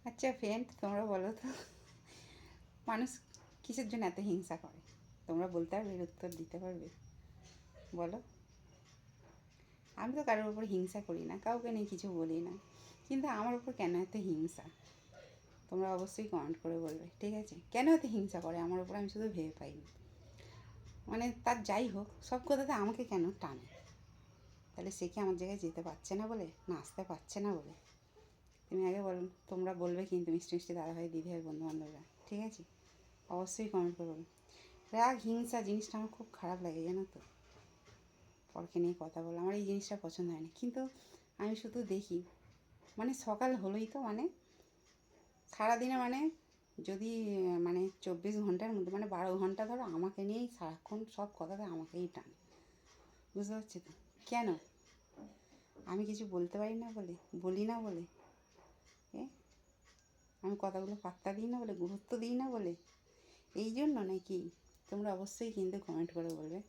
আচ্ছা ফ্রেন্ড, তোমরা বলো তো, মানুষ কিসের জন্য এত হিংসা করে? তোমরা বলতে পারবে, এর উত্তর দিতে পারবে? বলো। আমি তো কারোর উপর হিংসা করি না, কাউকে নিয়ে কিছু বলি না, কিন্তু আমার উপর কেন এত হিংসা? তোমরা অবশ্যই কমেন্ট করে বলবে, ঠিক আছে? কেন এত হিংসা করে আমার উপর, আমি শুধু ভেবে পাইনি। মানে তার যাই হোক, সব কথাতে আমাকে কেন টানে? তাহলে সে কি আমার জায়গায় যেতে পারছে না বলে, না আসতে পারছে না বলে? তুমি আগে বলো। তোমরা বলবে কিন্তু মিষ্টি মিষ্টি দাদাভাই দিদিভাই বন্ধুবান্ধবরা, ঠিক আছে? অবশ্যই কমেন্ট করে বলবে। রাগ হিংসা জিনিসটা আমার খুব খারাপ লাগে, জানো তো। পরকে নিয়ে কথা বলো, আমার এই জিনিসটা পছন্দ হয় না। কিন্তু আমি শুধু দেখি, মানে সকাল হলোই তো, মানে সারাদিনে, মানে যদি মানে 24 ঘন্টার মধ্যে মানে 12 ঘন্টা ধরো আমাকে নিয়েই সারাক্ষণ সব কথাতে আমাকেই টানে। বুঝতে পারছি তো কেন? আমি কিছু বলতে পারি না বলে, বলি না বলে, আমি কথাগুলো পাত্তা দিই না বলে, গুরুত্ব দিই না বলে, এই জন্য নাকি? তোমরা অবশ্যই কিন্তু কমেন্ট করে বলবে।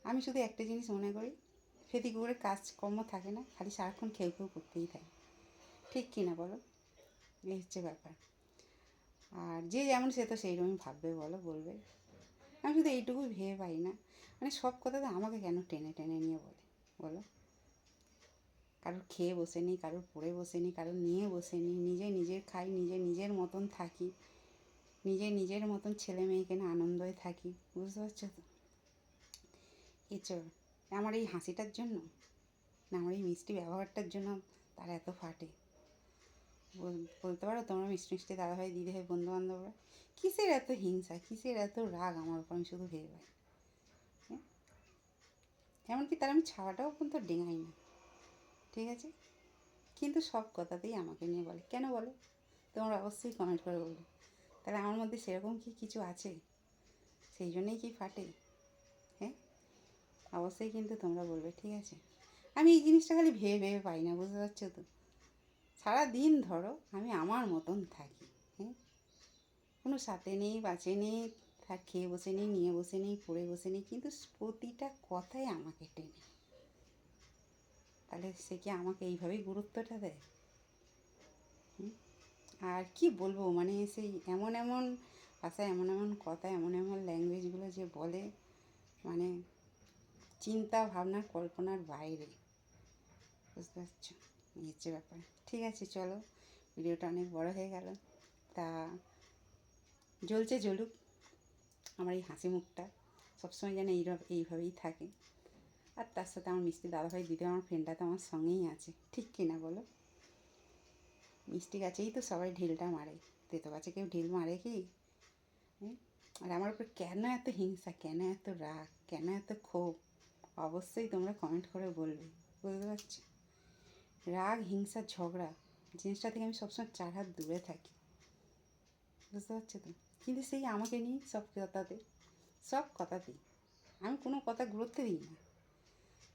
আমি শুধু একটা জিনিস মনে করি, ফেদি কুকুরের কাজকর্ম থাকে না, খালি সারাক্ষণ খেউ খেউ করতেই থাকে। ঠিক কি না বলো? এই হচ্ছে ব্যাপার। আর যে যেমন সে তো সেইরকমই ভাববে, বলো, বলবে। আমি শুধু এইটুকুই ভেবে পাই না, মানে সব কথাতে আমাকে কেন টেনে টেনে নিয়ে বলে, বলো। কারোর খেয়ে বসে নিই, কারোর পড়ে বসে নিই, কারোর নিয়ে বসে নিই, নিজে নিজের খাই, নিজে নিজের মতন থাকি, নিজে নিজের মতন ছেলে মেয়েকে না আনন্দে থাকি। বুঝতে পারছো তো? এছাড়া আমার এই হাসিটার জন্য, না আমার এই মিষ্টি ব্যবহারটার জন্য তারা এত ফাটে? বলতে পারো তোমরা মিষ্টি মিষ্টি দাদাভাই দিদিভাই বন্ধুবান্ধবরা, কিসের এত হিংসা, কিসের এত রাগ আমার উপর, আমি শুধু ভেবে পাই। হ্যাঁ, এমনকি তারা আমি ছাওয়াটাও কিন্তু ডেঙাই না, ঠিক আছে? কিন্তু সব কথাতেই আমাকে নিয়ে বলে, কেন বলে? তোমরা অবশ্যই কমেন্ট করে বলবে। তাহলে আমার মধ্যে সেরকম কি কিছু আছে? সেই জন্যই কি ফাটে? হ্যাঁ, অবশ্যই কিন্তু তোমরা বলবে, ঠিক আছে? আমি এই জিনিসটা খালি ভেবে ভেবে পাই না, বুঝতে পারছো তো? সারা দিন ধরো আমি আমার মতন থাকি, হ্যাঁ, কোনো সাথে নেই, বাঁচে নেই, থাক খেয়ে বসে নেই, নিয়ে বসে নেই, পড়ে বসে নেই, কিন্তু প্রতিটা কথাই আমাকে টেনে। তাহলে সে কি আমাকে এইভাবেই গুরুত্বটা দেয়? আর কি বলবো, মানে সেই এমন এমন ভাষায়, এমন এমন কথা, এমন এমন ল্যাঙ্গুয়েজগুলো যে বলে, মানে চিন্তা ভাবনার কল্পনার বাইরে। বুঝতে পারছো? এই হচ্ছে ব্যাপার। ঠিক আছে, চলো, ভিডিওটা অনেক বড় হয়ে গেল। তা জ্বলছে জ্বলুক, আমার এই হাসি মুখটা সবসময় যেন এইভাবেই থাকে। আর তার সাথে আমার মিষ্টি দাদাভাই দিদি, আমার ফ্রেন্ডটা তো আমার সঙ্গেই আছে, ঠিক কি না বলো? মিষ্টি গাছেই তো সবাই ঢিলটা মারে, তেতো গাছে কেউ ঢিল মারে কি? হ্যাঁ, আর আমার উপর কেন এত হিংসা, কেন এত রাগ, কেন এত ক্ষোভ? অবশ্যই তোমরা কমেন্ট করে বলবে। বুঝতে পারছো? রাগ হিংসা ঝগড়া জিনিসটা থেকে আমি সবসময় 4 হাত দূরে থাকি। বুঝতে পারছো তো? কিন্তু সেই আমাকে নিয়ে সব কথাতে, সব কথাতেই আমি কোনো কথা গুরুত্ব দিই না।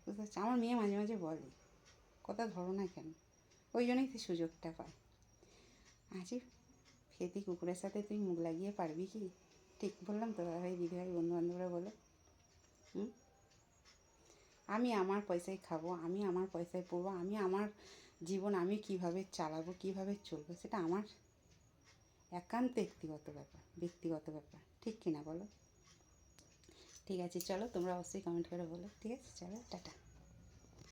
বুঝতে পারছো? আমার মেয়ে মাঝে মাঝে বলে, কথা ধরো না কেন? ওই জন্যই তো সুযোগটা পায়। আজই ফেতি কুকুরের সাথে তুই মুখ লাগিয়ে পারবি কি? ঠিক বললাম তো দাদাভাই দিদিভাই বন্ধুবান্ধবরা, বলো। হুম, আমি আমার পয়সায় খাবো, আমি আমার পয়সায় পড়বো, আমি আমার জীবন আমি কিভাবে চালাবো, কিভাবে চলবো, সেটা আমার একান্ত ব্যক্তিগত ব্যাপার, ব্যক্তিগত ব্যাপার, ঠিক কিনা বলো? ঠিক আছে, চলো, তোমরা অবশ্যই কমেন্ট করে বলো। ঠিক আছে, চলো, টাটা।